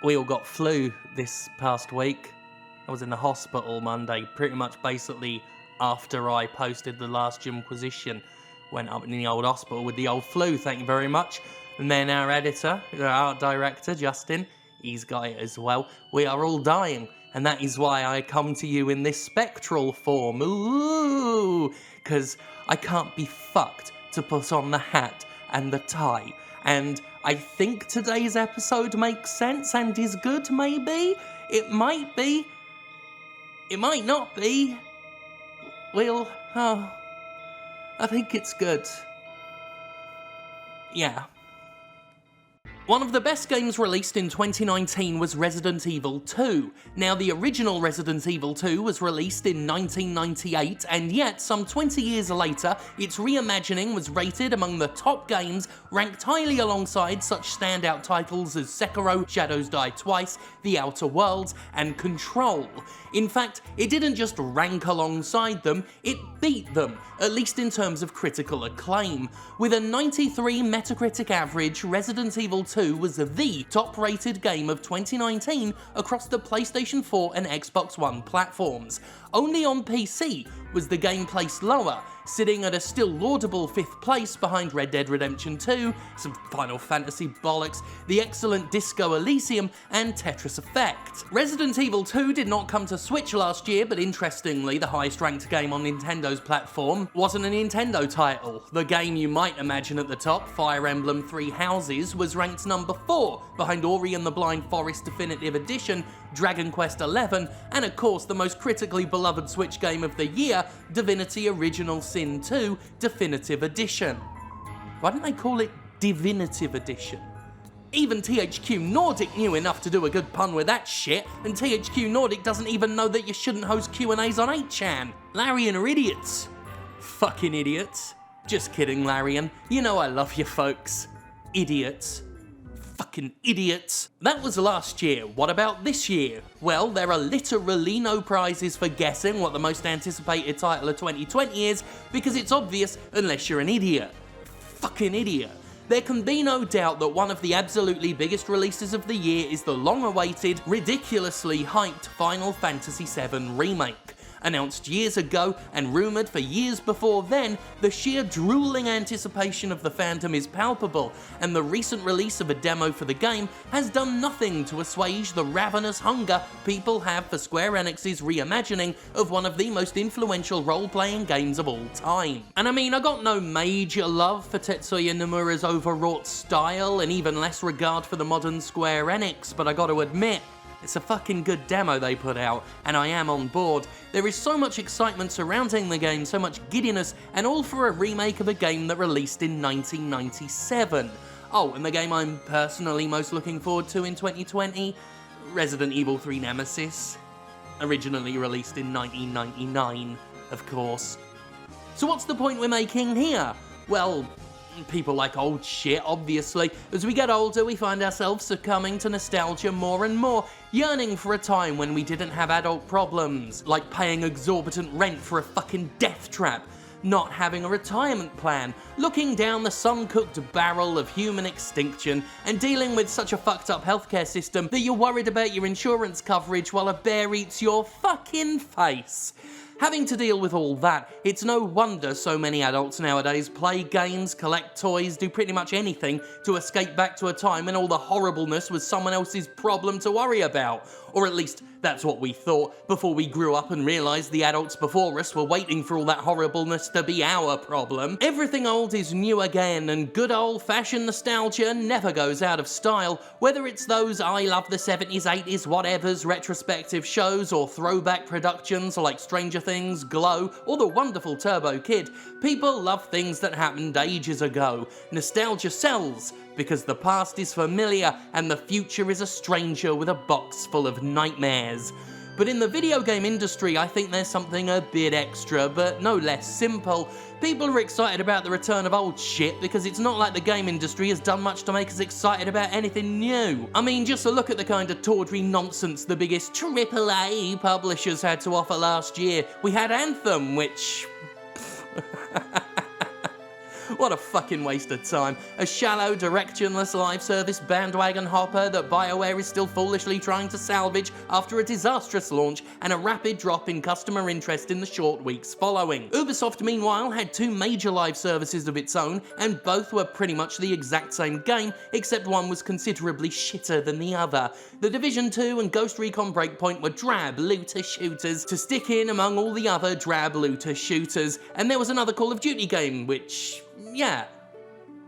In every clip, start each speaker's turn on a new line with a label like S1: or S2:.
S1: We all got flu this past week. I was in the hospital Monday, pretty much basically after I posted the last Jimquisition. Went up in the old hospital with the old flu, thank you very much. And then our editor, our art director, Justin, he's got it as well. We are all dying, and that is why I come to you in this spectral form. Ooh, because I can't be fucked to put on the hat and the tie. And I think today's episode makes sense and is good, maybe? It might be. It might not be. I think it's good. Yeah. One of the best games released in 2019 was Resident Evil 2. Now, the original Resident Evil 2 was released in 1998, and yet, some 20 years later, its reimagining was rated among the top games, ranked highly alongside such standout titles as Sekiro, Shadows Die Twice, The Outer Worlds, and Control. In fact, it didn't just rank alongside them, it beat them, at least in terms of critical acclaim. With a 93 Metacritic average, Resident Evil 2 was the top-rated game of 2019 across the PlayStation 4 and Xbox One platforms. Only on PC was the game placed lower, sitting at a still laudable 5th place behind Red Dead Redemption 2, some Final Fantasy bollocks, the excellent Disco Elysium, and Tetris Effect. Resident Evil 2 did not come to Switch last year, but interestingly, the highest ranked game on Nintendo's platform wasn't a Nintendo title. The game you might imagine at the top, Fire Emblem Three Houses, was ranked number 4, behind Ori and the Blind Forest Definitive Edition, Dragon Quest XI, and of course the most critically beloved Switch game of the year, Divinity Original Sin 2 Definitive Edition. Why don't they call it Divinitive Edition? Even THQ Nordic knew enough to do a good pun with that shit, and THQ Nordic doesn't even know that you shouldn't host Q&As on 8chan. Larian are idiots. Fucking idiots. Just kidding, Larian. You know I love you folks. Idiots. Fucking idiots. That was last year. What about this year? Well, there are literally no prizes for guessing what the most anticipated title of 2020 is, because it's obvious unless you're an idiot. Fucking idiot. There can be no doubt that one of the absolutely biggest releases of the year is the long-awaited, ridiculously hyped Final Fantasy VII Remake. Announced years ago and rumoured for years before then, the sheer drooling anticipation of the fandom is palpable, and the recent release of a demo for the game has done nothing to assuage the ravenous hunger people have for Square Enix's reimagining of one of the most influential role-playing games of all time. And I mean, I got no major love for Tetsuya Nomura's overwrought style, and even less regard for the modern Square Enix, but I gotta admit, it's a fucking good demo they put out, and I am on board. There is so much excitement surrounding the game, so much giddiness, and all for a remake of a game that released in 1997. Oh, and the game I'm personally most looking forward to in 2020? Resident Evil 3 Nemesis. Originally released in 1999, of course. So what's the point we're making here? Well, people like old shit, obviously. As we get older, we find ourselves succumbing to nostalgia more and more, yearning for a time when we didn't have adult problems, like paying exorbitant rent for a fucking death trap, not having a retirement plan, looking down the sun-cooked barrel of human extinction, and dealing with such a fucked up healthcare system that you're worried about your insurance coverage while a bear eats your fucking face. Having to deal with all that, it's no wonder so many adults nowadays play games, collect toys, do pretty much anything to escape back to a time when all the horribleness was someone else's problem to worry about. Or at least, that's what we thought before we grew up and realised the adults before us were waiting for all that horribleness to be our problem. Everything old is new again, and good old-fashioned nostalgia never goes out of style, whether it's those I love the 70s, 80s, whatevers, retrospective shows, or throwback productions like Stranger Things, Glow, or the wonderful Turbo Kid. People love things that happened ages ago. Nostalgia sells, because the past is familiar and the future is a stranger with a box full of nightmares. But in the video game industry, I think there's something a bit extra, but no less simple. People are excited about the return of old shit because it's not like the game industry has done much to make us excited about anything new. I mean, just a look at the kind of tawdry nonsense the biggest AAA publishers had to offer last year. We had Anthem, which... What a fucking waste of time. A shallow, directionless live service bandwagon hopper that BioWare is still foolishly trying to salvage after a disastrous launch and a rapid drop in customer interest in the short weeks following. Ubisoft, meanwhile, had two major live services of its own, and both were pretty much the exact same game, except one was considerably shitter than the other. The Division 2 and Ghost Recon Breakpoint were drab looter shooters to stick in among all the other drab looter shooters, and there was another Call of Duty game, which, yeah,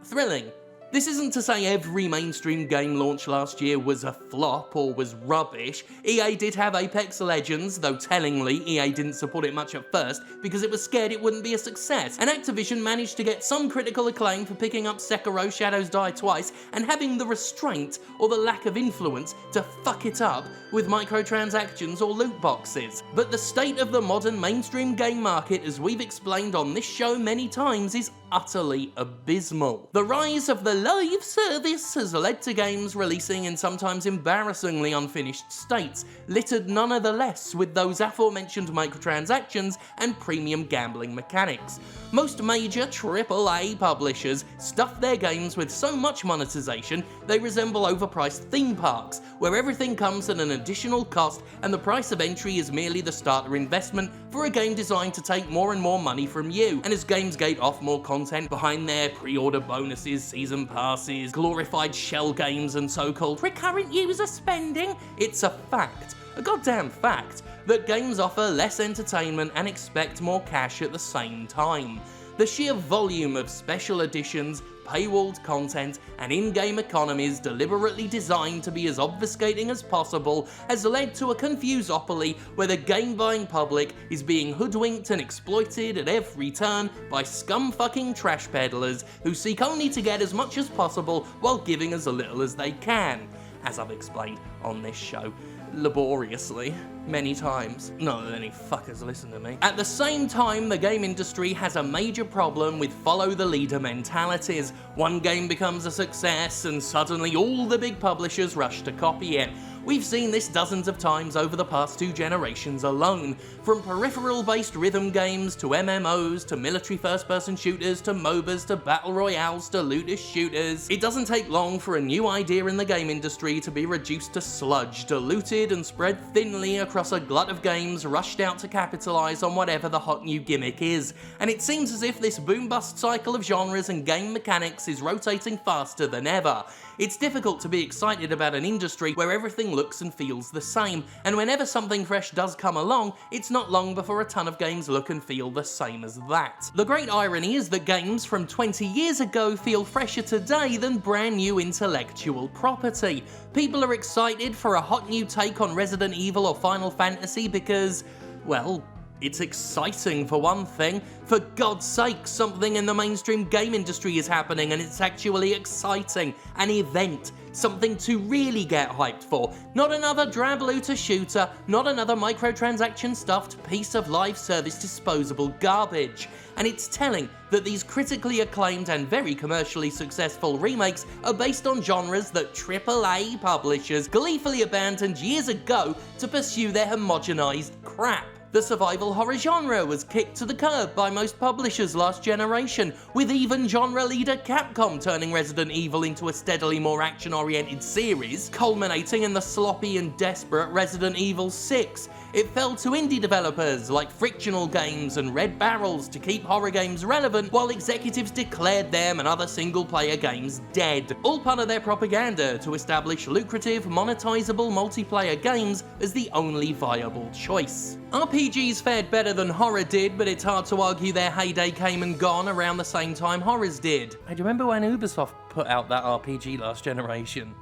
S1: thrilling. This isn't to say every mainstream game launch last year was a flop or was rubbish. EA did have Apex Legends, though tellingly EA didn't support it much at first because it was scared it wouldn't be a success, and Activision managed to get some critical acclaim for picking up Sekiro Shadows Die Twice and having the restraint or the lack of influence to fuck it up with microtransactions or loot boxes. But the state of the modern mainstream game market, as we've explained on this show many times, is utterly abysmal. The rise of the live service has led to games releasing in sometimes embarrassingly unfinished states, littered none the less with those aforementioned microtransactions and premium gambling mechanics. Most major AAA publishers stuff their games with so much monetization they resemble overpriced theme parks, where everything comes at an additional cost and the price of entry is merely the starter investment for a game designed to take more and more money from you. And as games gate off more content behind their pre-order bonuses, season passes, glorified shell games and so-called recurrent user spending, it's a fact, a goddamn fact, that games offer less entertainment and expect more cash at the same time. The sheer volume of special editions, paywalled content, and in-game economies deliberately designed to be as obfuscating as possible has led to a confusopoly where the game-buying public is being hoodwinked and exploited at every turn by scum-fucking trash peddlers who seek only to get as much as possible while giving as little as they can, as I've explained on this show laboriously many times. Not that any fuckers listen to me. At the same time, the game industry has a major problem with follow-the-leader mentalities. One game becomes a success and suddenly all the big publishers rush to copy it. We've seen this dozens of times over the past 2 generations alone. From peripheral-based rhythm games, to MMOs, to military first-person shooters, to MOBAs, to battle royales, to looter shooters. It doesn't take long for a new idea in the game industry to be reduced to sludge, diluted and spread thinly across a glut of games rushed out to capitalize on whatever the hot new gimmick is. And it seems as if this boom-bust cycle of genres and game mechanics is rotating faster than ever. It's difficult to be excited about an industry where everything looks and feels the same, and whenever something fresh does come along, it's not long before a ton of games look and feel the same as that. The great irony is that games from 20 years ago feel fresher today than brand new intellectual property. People are excited for a hot new take on Resident Evil or Final Fantasy because, well, it's exciting for one thing. For God's sake, something in the mainstream game industry is happening and it's actually exciting. An event. Something to really get hyped for. Not another drab looter shooter, not another microtransaction stuffed piece of live service disposable garbage. And it's telling that these critically acclaimed and very commercially successful remakes are based on genres that AAA publishers gleefully abandoned years ago to pursue their homogenized crap. The survival horror genre was kicked to the curb by most publishers last generation, with even genre leader Capcom turning Resident Evil into a steadily more action-oriented series, culminating in the sloppy and desperate Resident Evil 6. It fell to indie developers like Frictional Games and Red Barrels to keep horror games relevant, while executives declared them and other single-player games dead, all part of their propaganda to establish lucrative, monetizable multiplayer games as the only viable choice. RPGs fared better than horror did, but it's hard to argue their heyday came and gone around the same time horrors did. Hey, do you remember when Ubisoft put out that RPG last generation?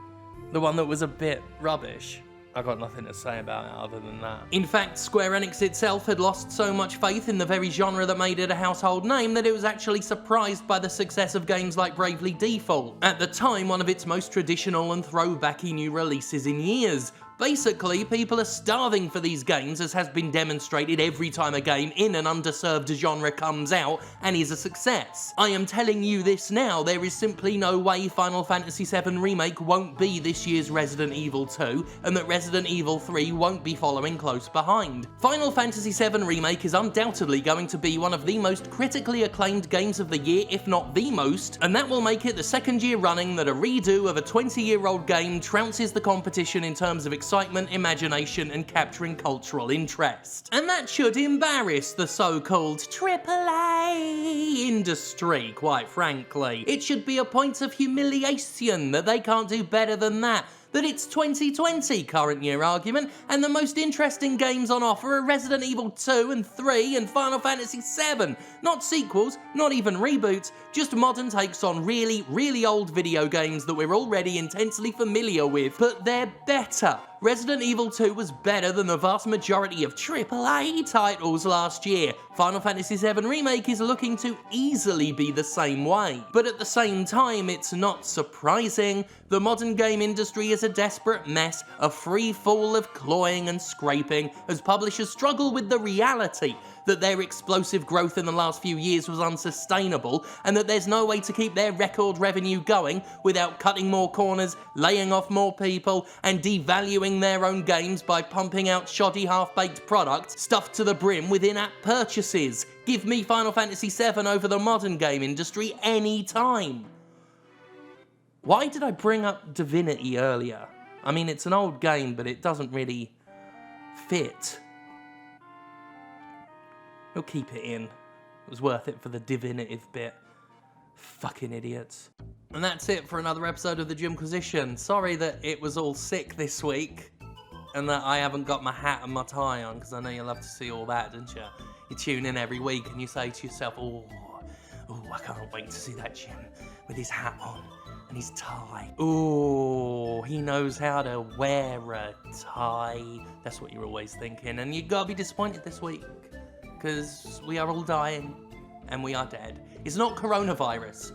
S1: The one that was a bit rubbish? I got nothing to say about it other than that. In fact, Square Enix itself had lost so much faith in the very genre that made it a household name that it was actually surprised by the success of games like Bravely Default, at the time one of its most traditional and throwbacky new releases in years. Basically, people are starving for these games, as has been demonstrated every time a game in an underserved genre comes out and is a success. I am telling you this now, there is simply no way Final Fantasy VII Remake won't be this year's Resident Evil 2, and that Resident Evil 3 won't be following close behind. Final Fantasy VII Remake is undoubtedly going to be one of the most critically acclaimed games of the year, if not the most, and that will make it the second year running that a redo of a 20-year-old game trounces the competition in terms of excitement, imagination, and capturing cultural interest. And that should embarrass the so-called AAA industry, quite frankly. It should be a point of humiliation that they can't do better than that. That it's 2020 current year argument, and the most interesting games on offer are Resident Evil 2 and 3 and Final Fantasy VII. Not sequels, not even reboots, just modern takes on really, really old video games that we're already intensely familiar with, but they're better. Resident Evil 2 was better than the vast majority of AAA titles last year. Final Fantasy VII Remake is looking to easily be the same way. But at the same time, it's not surprising. The modern game industry is a desperate mess, a free fall of clawing and scraping, as publishers struggle with the reality that their explosive growth in the last few years was unsustainable, and that there's no way to keep their record revenue going without cutting more corners, laying off more people, and devaluing their own games by pumping out shoddy half-baked products stuffed to the brim with in-app purchases. Give me Final Fantasy VII over the modern game industry any time. Why did I bring up Divinity earlier? I mean, it's an old game, but it doesn't really fit. We'll keep it in. It was worth it for the divinative bit. Fucking idiots. And that's it for another episode of the Jimquisition. Sorry that it was all sick this week, and that I haven't got my hat and my tie on, because I know you love to see all that, don't you? You tune in every week and you say to yourself, oh, I can't wait to see that Jim with his hat on and his tie. Ooh, he knows how to wear a tie. That's what you're always thinking, and you gotta be disappointed this week, because we are all dying, and we are dead. It's not coronavirus,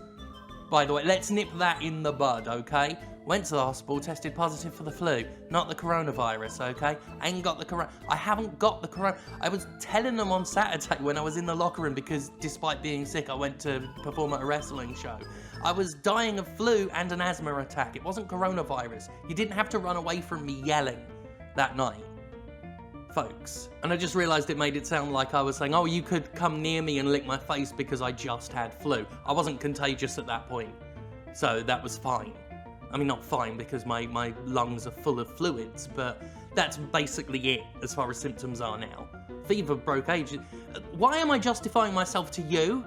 S1: by the way. Let's nip that in the bud, okay? Went to the hospital, tested positive for the flu, not the coronavirus, okay? I haven't got the corona. I was telling them on Saturday when I was in the locker room, because despite being sick, I went to perform at a wrestling show. I was dying of flu and an asthma attack. It wasn't coronavirus. You didn't have to run away from me yelling that night, folks. And I just realised it made it sound like I was saying, oh, you could come near me and lick my face because I just had flu. I wasn't contagious at that point, so that was fine. I mean, not fine, because my lungs are full of fluids, but that's basically it as far as symptoms are now. Fever broke ages. Why am I justifying myself to you?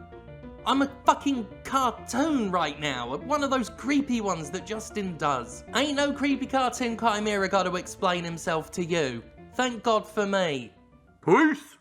S1: I'm a fucking cartoon right now, one of those creepy ones that Justin does. Ain't no creepy cartoon Chimera got to explain himself to you. Thank God for me. Peace!